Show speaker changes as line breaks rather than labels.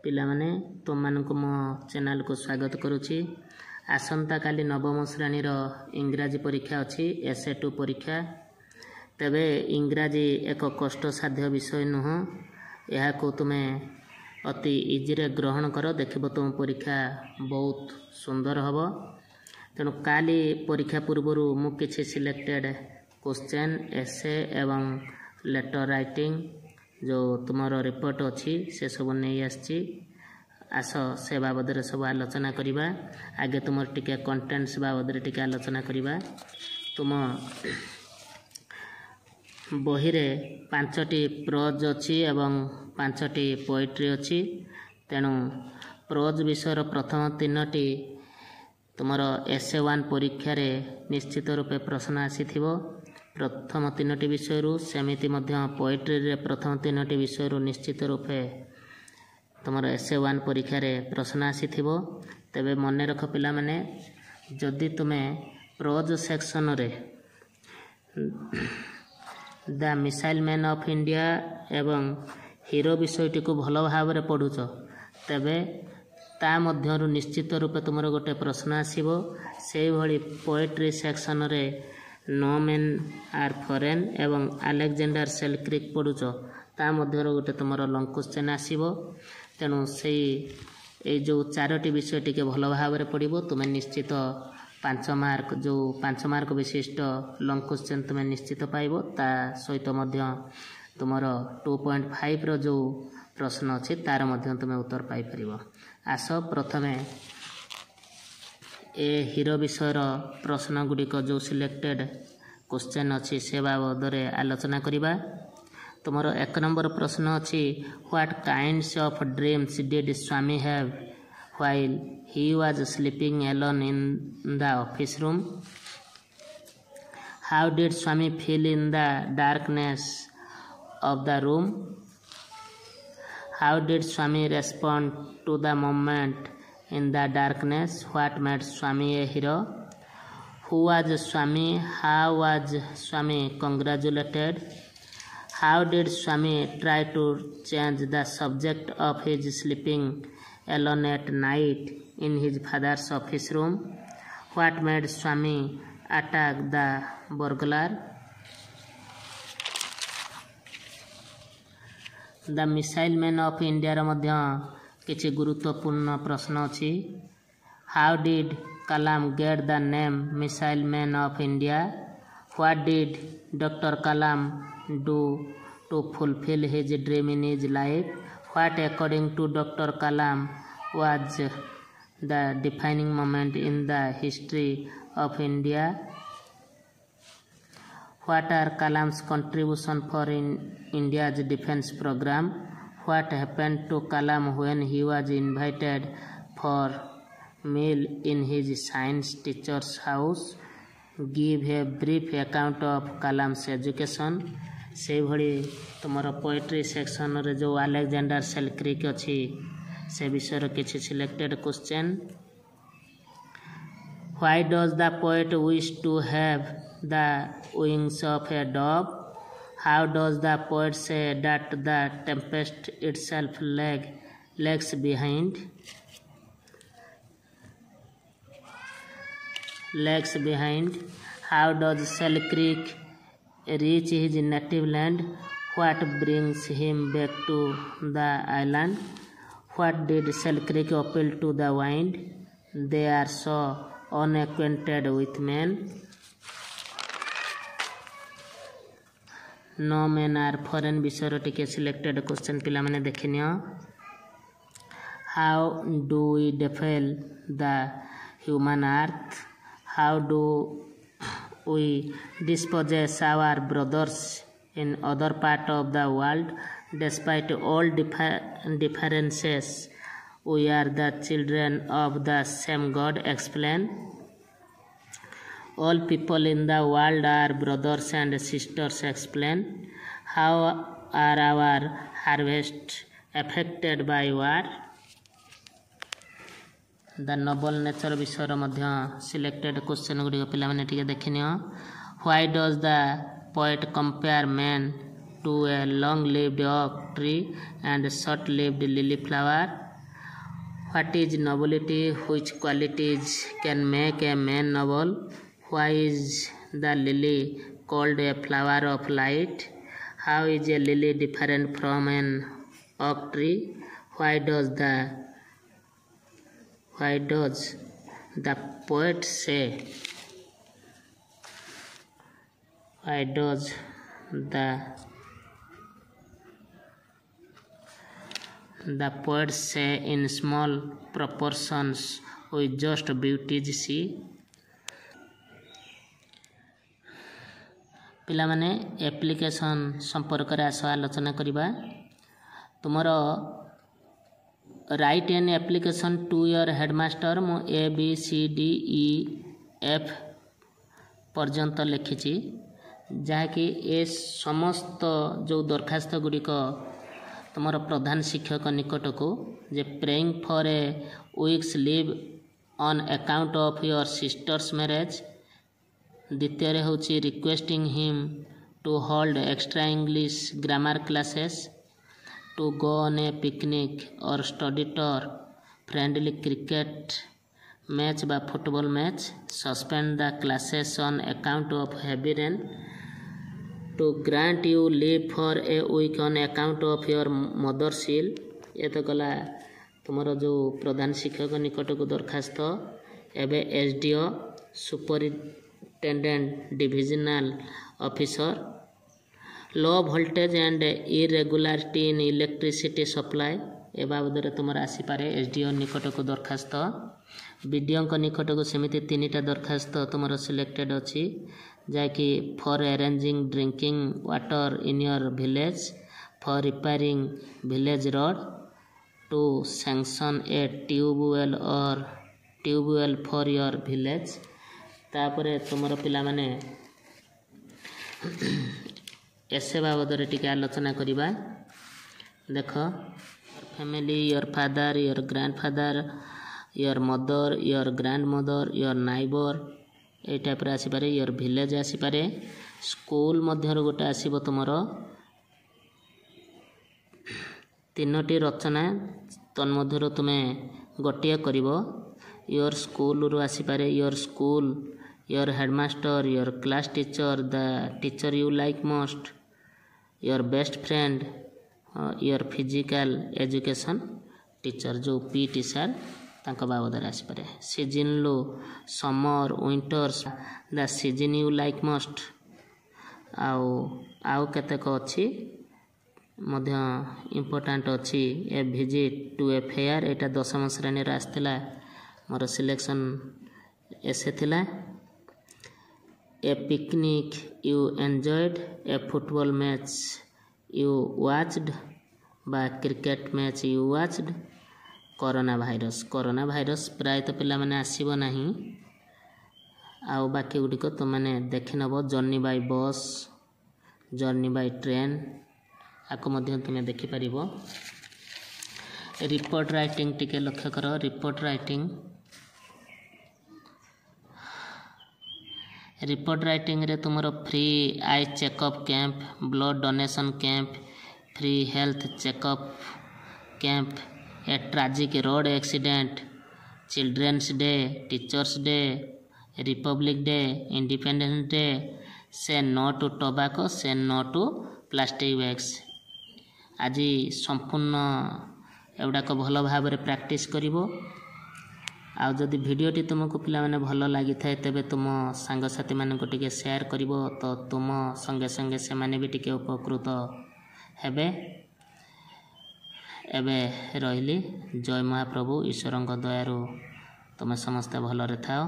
पिलामाने तुमମାନଙ୍କୁ मो चैनल को स्वागत करुछि। आसंता काली नवम श्रेणी इंग्राजी परीक्षा अछि एसए 2 परीक्षा। तबे इंग्राजी एक कष्टसाध्य विषय नुह, यह को तुमे अति इजी रे ग्रहण कर देखिब तुम परीक्षा बहुत सुंदर हबो। तेणु काली परीक्षा पूर्व मु किछि सिलेक्टेड क्वेश्चन एसे एवं लेटर राइटिंग जो तुमर रिपोर्ट अच्छी से सब नहीं आसी आस से बाबद सब आलोचना करवा। आगे तुम टिके कंटेंट्स बाबद टिके आलोचना करवा। तुम बही रे 5टी प्रोज अच्छी एवं 5टी पोएट्री अच्छी। तेणु प्रोज विषय प्रथम 3टी तुमर एसे 1 परीक्षा रे निश्चित रूपे प्रश्न आसीथिबो। प्रथम 3टी विषय सेमिति मध्य पोएट्री रे प्रथम 3टी विषय निश्चित रूपे तुमर एसे 1 परीक्षा रे प्रश्न आसीथिबो। तबे मन रख पिला माने जदि तुमे प्रोज सेक्शन रे the missile man of India एवं हीरो विषयटी को भल भाव रे पढुछ तबे ता मध्यरु निश्चित रूपे तुमर गोटे प्रश्न आसीबो। सेही भली पोएट्री सेक्शन रे नो मैन आर फॉरेन एवं अलेक्जेंडर सेलक्रिक पढुछ ता मध्यर गोटे तुमर लॉन्ग क्वेश्चन आसीबो। तेणु से जो 4टी विषय टिके भल भाव रे पढिबो। तुमे निश्चित 5 मार्क जो 5 मार्क विशिष्ट लॉन्ग क्वेश्चन तुमे निश्चित पाइबो। ता सहित मध्य तुमर 2.5 रो जो प्रश्न अछि तार मध्य तुमे उत्तर पाई परिबो। आस प्रथमे ए हीरो विषय प्रश्न गुड़िक जो सिलेक्टेड क्वेश्चन अच्छी से बाबद आलोचना करिबा। तुमर 1 नंबर प्रश्न अच्छी what kinds of dreams did Swami have while he was sleeping alone in the office room. How did Swami feel in the darkness of the room. How did Swami respond to the moment in the darkness, what made Swami a hero. Who was Swami, how was Swami congratulated. How did Swami try to change the subject of his sleeping alone at night in his father's office room. What made Swami attack the burglar. The missile man of India मध्य किछि गुरुत्वपूर्ण प्रश्न अछि। How did Kalam get the name missile man of India. What did doctor Kalam do to fulfil his dream in his life. What according to doctor Kalam was the defining moment in the history of India. What are Kalam's contribution for in India's defence programme. What happened to Kalam when he was invited for meal in his science teacher's house. Give a brief account of Kalam's education. से भली तुमर poetry section रे जो Alexander सेलक्रिक अछि से विषय किछि selected question. Why does the poet wish to have the wings of a dove. How does the poet say that the tempest itself lags behind. How does Selkirk reach his native land. What brings him back to the island. What did Selkirk appeal to the wind. They are so unacquainted with men. No man are foreign विषय टिके selected question पिला माने देखिनियो। How do we defile the human earth. How do we dispossess our brothers in other part of the world. Despite all differences we are the children of the same God. Explain. All people in the world are brothers and sisters. Explain. How are our harvests affected by war. The noble nature विषय मध्य selected question Gudi पिला माने टिके देखिनियो। Why does the poet compare man to a long lived oak tree and short lived lily flower. What is nobility? Which qualities can make a man noble? Why is the lily called a flower of light? How is a lily different from an oak tree? Why does the poet say? Why does the poet say in small proportions with just beauties see? पिलामाने application संपर्क रे आस आलोचना करिबा तुमर write an application to your headmaster मु ABCDEF पर्यंत लिखिछि जहाँकि ए समस्त जो दरखास्त गुड़िक तुमर प्रधान शिक्षक निकट को जे praying for a week's leave on account of your sister's marriage द्वितीय रे होची requesting him to hold extra English grammar classes to go on a picnic और study tour friendly cricket match बा football match suspend the classes on account of heavy rain to grant you leave for a week on account of your mother सील ये तो गला तुमर जो प्रधान शिक्षक निकट को दरखास्त एबे SDO superintendent divisional officer low voltage and irregularity in electricity supply ए बाबद तुम आसीपे SDO निकट को दरखास्त BDO निकट को सेमिति 3टा दरखास्त तुम सिलेक्टेड अच्छी जहाँकि for arranging drinking water in your village for repairing village road to sanction a tubewell for your village तापर तुमर पिला माने एसे बाबद टिके आलोचना करिबा देख family your father your grandfather your mother your grandmother your neighbour A type रे आसी पारे योर विलेज आसी पारे स्कूल मध्य गोटे आसीबो तुमर 3टी रचना तन्मध्य तुमे गोटे करिवो योर स्कूल रु आसी पारे your school your headmaster your class teacher the teacher you like most your best friend your physical education teacher जो PT सर तांको बाबद आसपे सीजन लो summer winters the season you like most आउ केतेक अच्छी मध्य इम्पोर्टाट अच्छी a visit to a fair एटा 10म श्रेणी आसला मोर सिलेक्शन एसे थिला a picnic you enjoyed a football match you watched बा cricket match you watched corona virus प्रायतः पिला माने आसीबो नाही आउ बाकी गुडिक तुम माने देखि नबो journey bye bus journey by train आको मध्य तुम देखि परिबो रिपोर्ट राइटिंग टिके लक्ष्य करो रिपोर्ट राइटिंग रे तुमरो free eye checkup camp blood donation camp free health checkup camp a tragic road accident Children's Day Teachers' Day Republic Day Independence Day say no to tobacco say no to plastic bags आज संपूर्ण एगुड़ाक भल भाव practice करिवो आउ जदि वीडियोटी तुमको पिला माने भल लगी थाए तेबे तुम सांगसाथी मानक टिके शेयर करिवो तो तुम संगे संगे से माने भी टिके उपकृत हेबे एबे रहिली जय महाप्रभु ईश्वरंक दयारु तुम समस्ते भलरे थाओ।